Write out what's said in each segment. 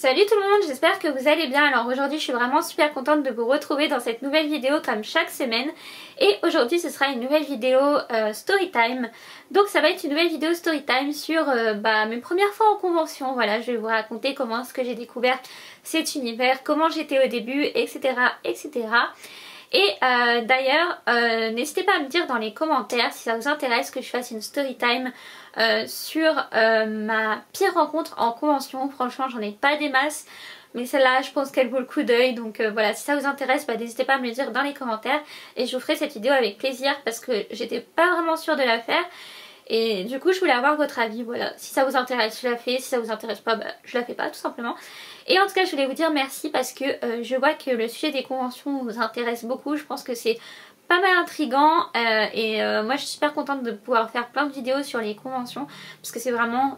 Salut tout le monde, j'espère que vous allez bien. Alors aujourd'hui je suis vraiment super contente de vous retrouver dans cette nouvelle vidéo comme chaque semaine. Et aujourd'hui ce sera une nouvelle vidéo storytime. Donc ça va être une nouvelle vidéo storytime sur mes premières fois en convention. Voilà, je vais vous raconter comment est-ce que j'ai découvert cet univers, comment j'étais au début, etc. etc. Et d'ailleurs, n'hésitez pas à me dire dans les commentaires si ça vous intéresse que je fasse une storytime sur ma pire rencontre en convention. Franchement, j'en ai pas des masses, mais celle-là, je pense qu'elle vaut le coup d'œil. Donc voilà, si ça vous intéresse, n'hésitez pas à me le dire dans les commentaires et je vous ferai cette vidéo avec plaisir parce que j'étais pas vraiment sûre de la faire. Et du coup je voulais avoir votre avis, voilà, si ça vous intéresse je la fais, si ça vous intéresse pas je la fais pas tout simplement. Et en tout cas je voulais vous dire merci parce que je vois que le sujet des conventions vous intéresse beaucoup, je pense que c'est pas mal intriguant moi je suis super contente de pouvoir faire plein de vidéos sur les conventions parce que c'est vraiment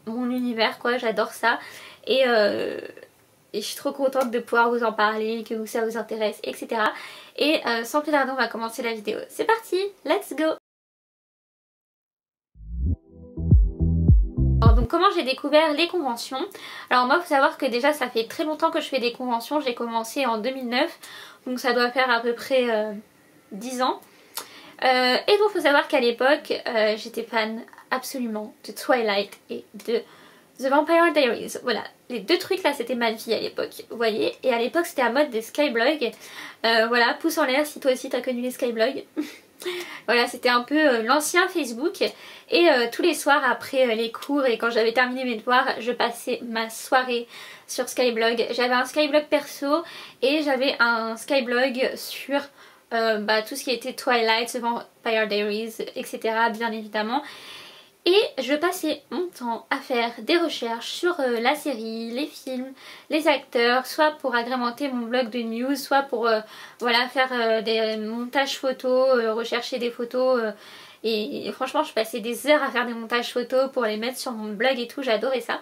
mon univers quoi, j'adore ça et je suis trop contente de pouvoir vous en parler, que ça vous intéresse, etc. Et sans plus tarder on va commencer la vidéo. C'est parti, let's go! Alors, donc comment j'ai découvert les conventions? Alors moi il faut savoir que déjà ça fait très longtemps que je fais des conventions, j'ai commencé en 2009 donc ça doit faire à peu près 10 ans. Et donc il faut savoir qu'à l'époque j'étais fan absolument de Twilight et de The Vampire Diaries. Voilà, les deux trucs là c'était ma vie à l'époque, vous voyez. Et à l'époque c'était à mode des skyblogs. Voilà, pouce en l'air si toi aussi t'as connu les skyblogs. Voilà, c'était un peu l'ancien Facebook. Et tous les soirs après les cours et quand j'avais terminé mes devoirs, je passais ma soirée sur Skyblog. J'avais un Skyblog perso et j'avais un Skyblog sur tout ce qui était Twilight, The Vampire Diaries, etc. bien évidemment. Et je passais mon temps à faire des recherches sur la série, les films, les acteurs, soit pour agrémenter mon blog de news, soit pour voilà, faire des montages photos, rechercher des photos. Et franchement je passais des heures à faire des montages photos pour les mettre sur mon blog et tout, j'adorais ça.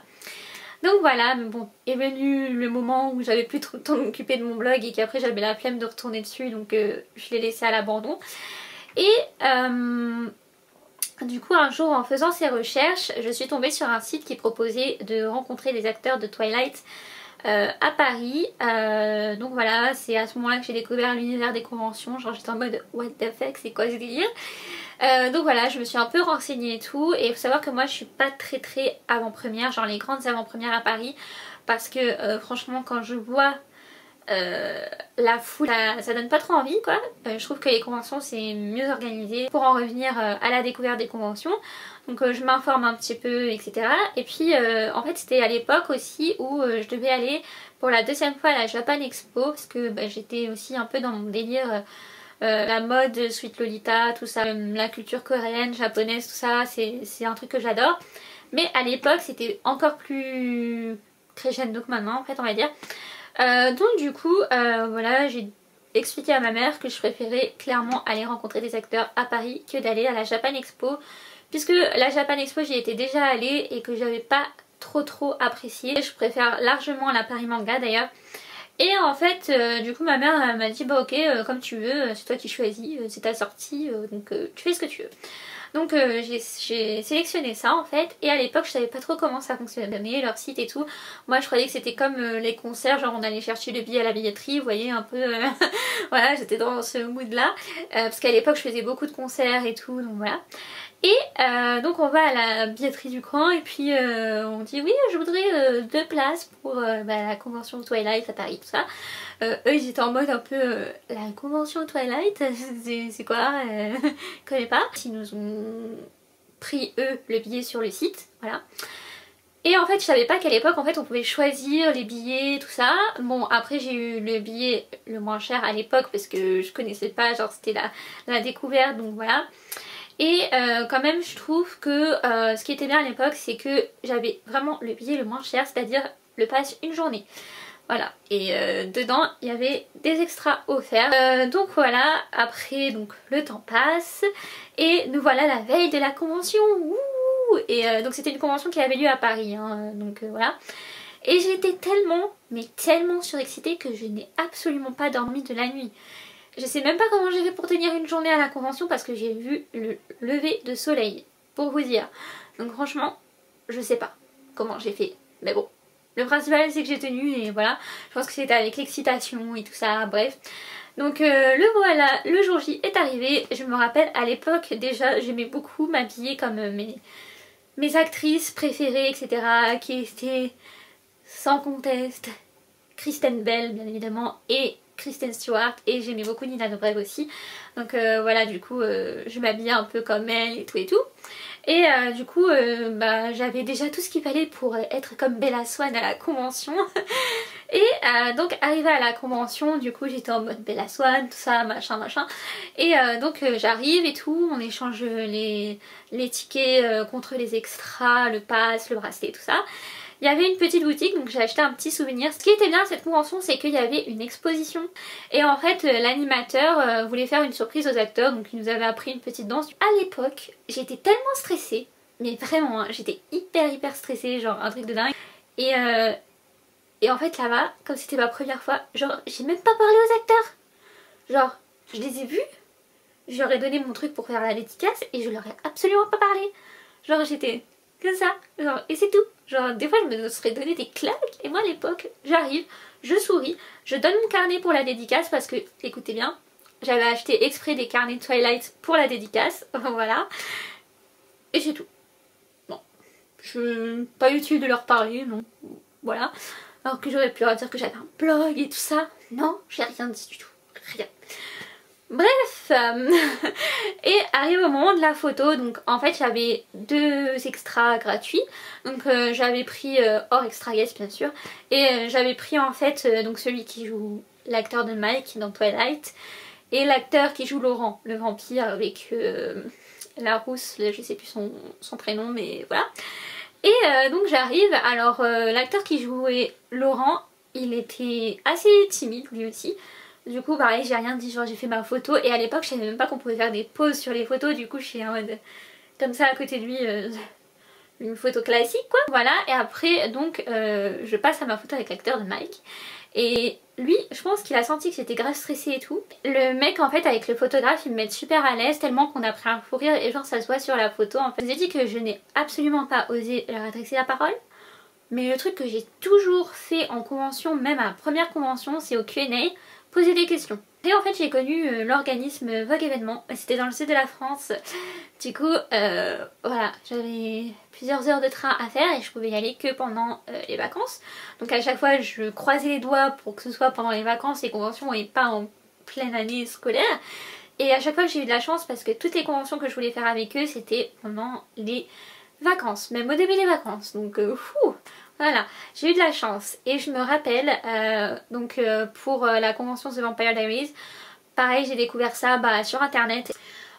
Donc voilà, mais bon, est venu le moment où j'avais plus trop le temps de m'occuper de mon blog et qu'après j'avais la flemme de retourner dessus, donc je l'ai laissé à l'abandon. Et du coup un jour en faisant ces recherches, je suis tombée sur un site qui proposait de rencontrer des acteurs de Twilight à Paris. Donc voilà, c'est à ce moment là que j'ai découvert l'univers des conventions, genre j'étais en mode what the fuck, c'est quoi ce délire. Donc voilà, je me suis un peu renseignée et tout, et il faut savoir que moi je suis pas très avant-première, genre les grandes avant-premières à Paris, parce que franchement quand je vois la foule, ça donne pas trop envie quoi. Je trouve que les conventions c'est mieux organisé. Pour en revenir à la découverte des conventions, donc je m'informe un petit peu, etc. Et puis en fait c'était à l'époque aussi où je devais aller pour la deuxième fois à la Japan Expo, parce que j'étais aussi un peu dans mon délire la mode, Sweet Lolita, tout ça, la culture coréenne, japonaise, tout ça, c'est un truc que j'adore. Mais à l'époque c'était encore plus crescendo que maintenant en fait on va dire. Donc du coup voilà, j'ai expliqué à ma mère que je préférais clairement aller rencontrer des acteurs à Paris que d'aller à la Japan Expo, puisque la Japan Expo j'y étais déjà allée et que j'avais pas trop apprécié. Je préfère largement la Paris Manga d'ailleurs. Et en fait du coup ma mère m'a dit bah ok, comme tu veux, c'est toi qui choisis, c'est ta sortie, donc tu fais ce que tu veux. Donc j'ai sélectionné ça en fait, et à l'époque je savais pas trop comment ça fonctionnait, leur site et tout. Moi je croyais que c'était comme les concerts, genre on allait chercher le billet à la billetterie, vous voyez un peu voilà, j'étais dans ce mood là, parce qu'à l'époque je faisais beaucoup de concerts et tout, donc voilà. Et donc on va à la billetterie du coin et puis on dit oui je voudrais 2 places pour la convention Twilight à Paris, tout ça. Eux ils étaient en mode un peu la convention Twilight c'est quoi, je connais pas. Ils nous ont pris eux le billet sur le site, voilà. Et en fait je savais pas qu'à l'époque en fait on pouvait choisir les billets tout ça. Bon après j'ai eu le billet le moins cher à l'époque parce que je connaissais pas, genre c'était la découverte, donc voilà. Et quand même je trouve que ce qui était bien à l'époque c'est que j'avais vraiment le billet le moins cher, c'est-à-dire le pass une journée. Voilà, et dedans il y avait des extras offerts. Donc voilà, après donc le temps passe et nous voilà la veille de la convention. Ouh, et donc c'était une convention qui avait lieu à Paris, hein, donc voilà. Et j'étais tellement, mais tellement surexcitée que je n'ai absolument pas dormi de la nuit. Je sais même pas comment j'ai fait pour tenir une journée à la convention parce que j'ai vu le lever de soleil, pour vous dire. Donc franchement, je sais pas comment j'ai fait, mais bon. le principal c'est que j'ai tenu et voilà. Je pense que c'était avec l'excitation et tout ça, bref. Donc le voilà, le jour J est arrivé. Je me rappelle à l'époque déjà j'aimais beaucoup m'habiller comme mes actrices préférées etc. qui étaient sans conteste Kristen Bell bien évidemment et Kristen Stewart, et j'aimais beaucoup Nina Dobrev aussi. Donc voilà, du coup je m'habillais un peu comme elle et tout. Et du coup bah, j'avais déjà tout ce qu'il fallait pour être comme Bella Swan à la convention. Et donc arrivée à la convention, du coup j'étais en mode Bella Swan, tout ça, machin machin. Et donc j'arrive et tout, on échange les tickets contre les extras, le pass, le bracelet, tout ça. Il y avait une petite boutique, donc j'ai acheté un petit souvenir. Ce qui était bien à cette convention, c'est qu'il y avait une exposition. Et en fait, l'animateur voulait faire une surprise aux acteurs, donc il nous avait appris une petite danse. À l'époque, j'étais tellement stressée, mais vraiment, hein, j'étais hyper stressée, genre un truc de dingue. Et en fait là-bas, comme c'était ma première fois, genre j'ai même pas parlé aux acteurs. Genre, je les ai vus, je leur ai donné mon truc pour faire la dédicace et je leur ai absolument pas parlé. Genre j'étais comme ça, genre, et c'est tout. Genre des fois je me serais donné des claques et moi à l'époque j'arrive, je souris, je donne mon carnet pour la dédicace parce que, écoutez bien, j'avais acheté exprès des carnets Twilight pour la dédicace, voilà. Et c'est tout. Bon, pas utile de leur parler, non, voilà. Alors que j'aurais pu leur dire que j'avais un blog et tout ça. Non, j'ai rien dit du tout, rien. Bref, et arrive au moment de la photo, donc en fait j'avais 2 extras gratuits, donc j'avais pris hors extra guest bien sûr, et j'avais pris en fait donc celui qui joue l'acteur de Mike dans Twilight, et l'acteur qui joue Laurent, le vampire avec la rousse, je sais plus son prénom mais voilà. Et donc j'arrive, alors l'acteur qui jouait Laurent, il était assez timide lui aussi. Du coup pareil, j'ai rien dit, genre j'ai fait ma photo et à l'époque je savais même pas qu'on pouvait faire des pauses sur les photos, du coup je suis en mode comme ça à côté de lui, une photo classique quoi. Voilà, et après donc je passe à ma photo avec l'acteur de Mike. Et lui, je pense qu'il a senti que j'étais grave stressée et tout. Le mec en fait avec le photographe il me met super à l'aise tellement qu'on a pris un fou rire et genre ça se voit sur la photo. En fait, je vous ai dit que je n'ai absolument pas osé leur adresser la parole. Mais le truc que j'ai toujours fait en convention, même à la première convention, c'est au Q&A, poser des questions. Et en fait j'ai connu l'organisme Vogue Événements, c'était dans le sud de la France. Du coup voilà, j'avais plusieurs heures de train à faire et je pouvais y aller que pendant les vacances. Donc à chaque fois je croisais les doigts pour que ce soit pendant les vacances et conventions et pas en pleine année scolaire. Et à chaque fois j'ai eu de la chance parce que toutes les conventions que je voulais faire avec eux c'était pendant les vacances, même au début des vacances. Donc voilà, j'ai eu de la chance. Et je me rappelle donc pour la convention The Vampire Diaries, pareil j'ai découvert ça sur internet.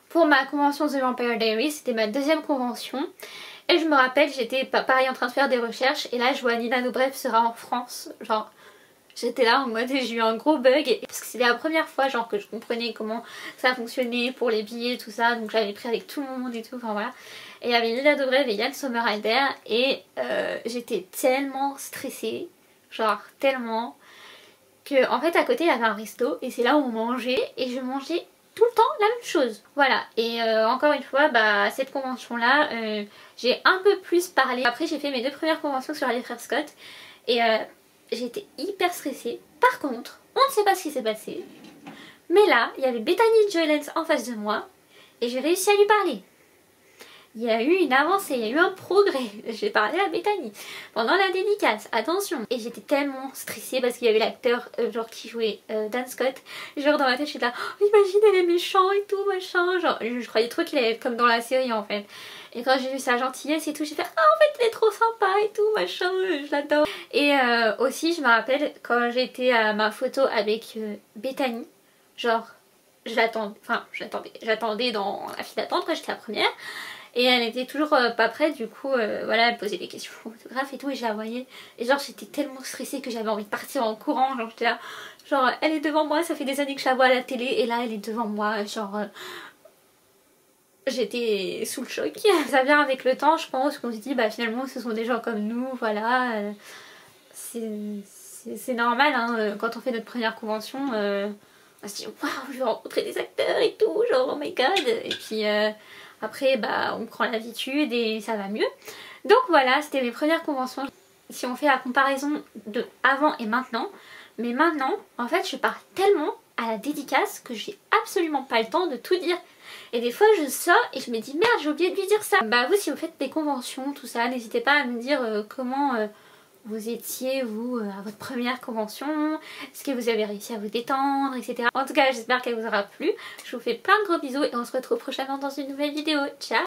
Pour ma convention The Vampire Diaries, c'était ma 2e convention. Et je me rappelle, j'étais pareil en train de faire des recherches et là je vois Nina Dobrev sera en France. Genre j'étais là en mode j'ai eu un gros bug parce que c'était la première fois genre que je comprenais comment ça fonctionnait pour les billets tout ça, donc j'avais pris avec tout le monde et tout, enfin voilà. Et il y avait Nina Dobrev et Yann Sommerhalder et j'étais tellement stressée, genre tellement, que en fait à côté il y avait un resto et c'est là où on mangeait et je mangeais tout le temps la même chose. Voilà, et encore une fois à cette convention là j'ai un peu plus parlé. Après j'ai fait mes 2 premières conventions sur les frères Scott et j'étais hyper stressée. Par contre, on ne sait pas ce qui s'est passé, mais là il y avait Bethany Joylens en face de moi et j'ai réussi à lui parler. Il y a eu une avancée, il y a eu un progrès. J'ai parlé à Bethany pendant la dédicace, attention. Et j'étais tellement stressée parce qu'il y avait l'acteur genre qui jouait Dan Scott. Genre dans ma tête j'étais là, oh, imagine elle est méchant et tout machin. Genre je croyais trop qu'il allait être comme dans la série en fait. Et quand j'ai vu sa gentillesse et tout, j'ai fait ah en fait elle est trop sympa et tout machin, je l'adore. Et aussi je me rappelle quand j'étais à ma photo avec Bethany, genre j'attendais dans la file d'attente, j'étais la première. Et elle était toujours pas prête, du coup voilà, elle posait des questions au photographe et tout et je la voyais. Et genre j'étais tellement stressée que j'avais envie de partir en courant, genre j'étais là, genre elle est devant moi, ça fait des années que je la vois à la télé et là elle est devant moi, genre j'étais sous le choc. Ça vient avec le temps je pense, qu'on se dit finalement ce sont des gens comme nous, voilà, c'est normal hein, quand on fait notre première convention, on se dit waouh je vais rencontrer des acteurs et tout, genre oh my god, et puis après on prend l'habitude et ça va mieux. Donc voilà, c'était mes premières conventions. si on fait la comparaison de avant et maintenant. Mais maintenant, en fait, je pars tellement à la dédicace que j'ai absolument pas le temps de tout dire. Et des fois je sors et je me dis merde, j'ai oublié de lui dire ça. Bah vous, si vous faites des conventions, tout ça, n'hésitez pas à me dire comment vous étiez vous à votre première convention, est-ce que vous avez réussi à vous détendre, etc. En tout cas, j'espère qu'elle vous aura plu. Je vous fais plein de gros bisous et on se retrouve prochainement dans une nouvelle vidéo. Ciao!